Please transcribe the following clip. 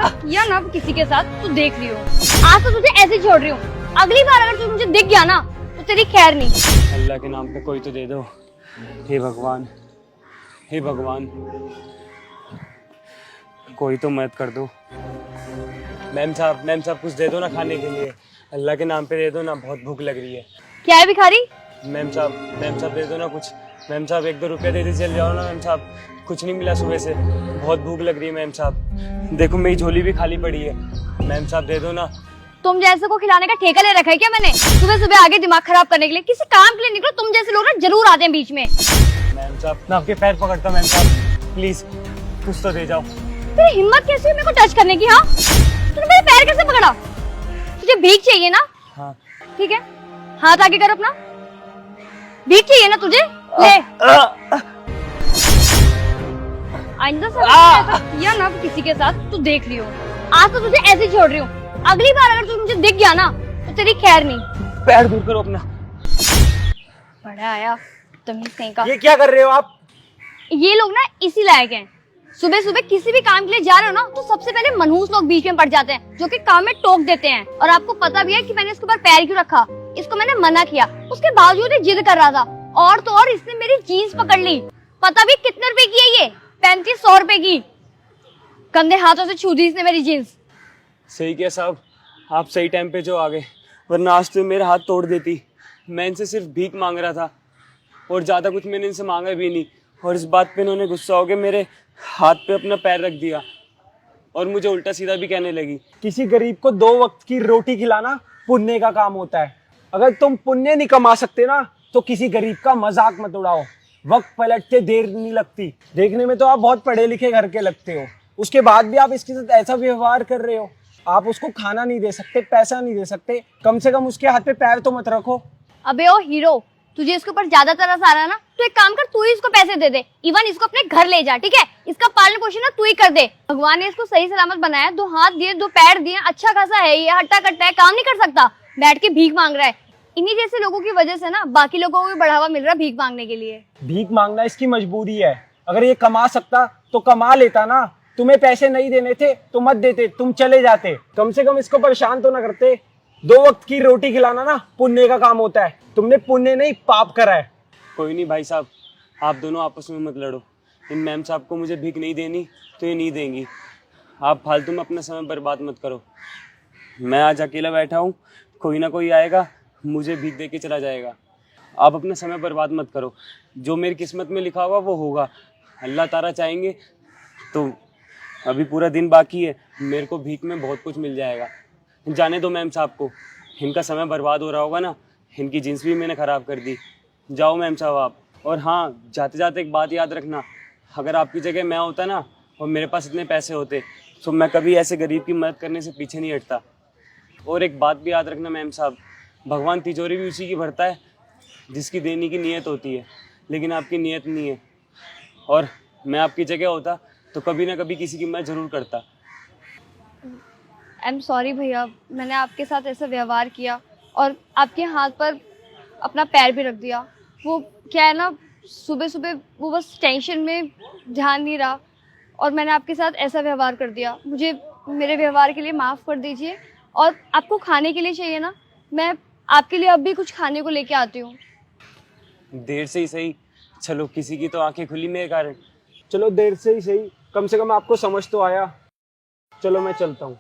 ऐसा किया ना किसी के साथ तो देख लियो। आज तो तुझे ऐसे ही छोड़ रही हूँ, अगली बार अगर तू मुझे दिख गया ना तो तेरी खैर नहीं। अल्लाह के नाम पे कोई तो दे दो। हे भगवान, हे भगवान, कोई तो मदद कर दो। मैम साहब कुछ दे दो ना खाने के लिए। अल्लाह के नाम पे दे दो ना, बहुत भूख लग रही है। क्या है भिखारी? मैम साहब दे दो ना कुछ। मैम साहब 1-2 रुपया दे दीजिए, चल जाओ ना मैम साहब। कुछ नहीं मिला सुबह से, बहुत भूख लग रही है मैम साहब। देखो मेरी झोली भी खाली पड़ी है। मैम साहब दे दो ना। तुम जैसे को खिलाने का ठेका ले रखा है क्या मैंने? सुबह सुबह आगे दिमाग खराब करने के लिए, किसी काम के लिए निकलो, तुम जैसे लोग ना जरूर आते हैं बीच में। मैम साहब मैं आपके पैर पकड़ता हूँ मैम साहब, प्लीज कुछ तो दे जाओ। तेरी हिम्मत कैसी है मेरे को टच करने की? हाँ, तूने मेरे पैर कैसे पकड़ा? तुझे भीख चाहिए ना? हाँ ठीक है, हाथ आगे कर अपना। भीख चाहिए ना तुझे? ले। आइंदा से ऐसा किया ना किसी के साथ तो देख लियो। आज तो तुझे ऐसे ही छोड़ रही हूँ, अगली बार अगर तू मुझे दिख गया ना तो तेरी खैर नहीं। पैर दूर करो अपना। बड़ा आया तमीज कहीं का। ये क्या कर रहे हो आप? ये लोग ना इसी लायक हैं। सुबह सुबह किसी भी काम के लिए जा रहे हो ना तो सबसे पहले मनहूस लोग बीच में पड़ जाते हैं जो कि काम में टोक देते हैं। और आपको पता भी है कि मैंने इसके ऊपर पैर क्यों रखा। इसको मैंने मना किया, उसके बावजूद ये जिद कर रहा था। और तो और इसने मेरी जीन्स पकड़ ली। पता भी कितने रुपए की है ये? 3500 रुपए की। गंदे हाथों से छू दी इसने मेरी जीन्स। सही किया साहब, आप सही टाइम पे जो आ गए, वरना आज तो मेरा हाथ तोड़ देती। मैं इनसे सिर्फ भीख मांग रहा था और ज़्यादा कुछ मैंने इनसे मांगा भी नहीं। और इस बात पे इन्होंने गुस्सा हो के मेरे हाथ पे अपना पैर रख दिया और मुझे उल्टा सीधा भी कहने लगी। किसी गरीब को 2 वक्त की रोटी खिलाना पुण्य का काम होता है। अगर तुम पुण्य नहीं कमा सकते ना तो किसी गरीब का मजाक मत उड़ाओ। वक्त पलटते देर नहीं लगती। देखने में तो आप बहुत पढ़े लिखे घर के लगते हो, उसके बाद भी आप इसके साथ ऐसा व्यवहार कर रहे हो। आप उसको खाना नहीं दे सकते, पैसा नहीं दे सकते, कम से कम उसके हाथ पे पैर तो मत रखो। अबे ओ हीरो, तुझे इसके ऊपर ज्यादा तरस आ रहा है ना तो एक काम कर, तू ही इसको पैसे दे दे। इवन इसको अपने घर ले जा, ठीक है? इसका पालन पोषण ना तू ही कर दे। भगवान ने इसको सही सलामत बनाया, 2 हाथ दिए 2 पैर दिए, अच्छा खासा है ये, हट्टा कट्टा है, काम नहीं कर सकता, बैठ के भीख मांग रहा है। इन्हीं जैसे लोगों की वजह से ना बाकी लोगों को भी बढ़ावा मिल रहा है भीख मांगने के लिए। भीख मांगना इसकी मजबूरी है। अगर ये कमा सकता तो कमा लेता ना। तुम्हें पैसे नहीं देने थे तो मत देते, तुम चले जाते। कम से कम इसको परेशान तो ना करते। 2 वक्त की रोटी खिलाना ना पुण्य का काम होता है। तुमने पुण्य नहीं पाप करा है। कोई नहीं भाई साहब, आप दोनों आपस में मत लड़ो। इन मैम साहब को मुझे भीख नहीं देनी तो ये नहीं देंगी। आप फालतू में अपना समय बर्बाद मत करो। मैं आज अकेला बैठा हूँ, कोई ना कोई आएगा मुझे भीख दे के चला जाएगा। आप अपना समय बर्बाद मत करो। जो मेरी किस्मत में लिखा होगा वो होगा। अल्लाह ताला चाहेंगे तो अभी पूरा दिन बाकी है, मेरे को भीख में बहुत कुछ मिल जाएगा। जाने दो मैम साहब को, इनका समय बर्बाद हो रहा होगा ना, इनकी जीन्स भी मैंने ख़राब कर दी। जाओ मैम साहब आप। और हाँ, जाते जाते एक बात याद रखना, अगर आपकी जगह मैं होता ना और मेरे पास इतने पैसे होते तो मैं कभी ऐसे गरीब की मदद करने से पीछे नहीं हटता। और एक बात भी याद रखना मैम साहब, भगवान तिजोरी भी उसी की भरता है जिसकी देने की नीयत होती है, लेकिन आपकी नीयत नहीं है। और मैं आपकी जगह होता तो कभी ना कभी किसी की मदद ज़रूर करता। आई एम सॉरी भैया, मैंने आपके साथ ऐसा व्यवहार किया और आपके हाथ पर अपना पैर भी रख दिया। वो क्या है ना, सुबह सुबह वो बस टेंशन में ध्यान नहीं रहा और मैंने आपके साथ ऐसा व्यवहार कर दिया। मुझे मेरे व्यवहार के लिए माफ़ कर दीजिए। और आपको खाने के लिए चाहिए ना, मैं आपके लिए अब भी कुछ खाने को लेके आती हूँ। देर से ही सही, चलो किसी की तो आंखें खुली मेरे कारण। चलो देर से ही सही, कम से कम आपको समझ तो आया। चलो मैं चलता हूँ।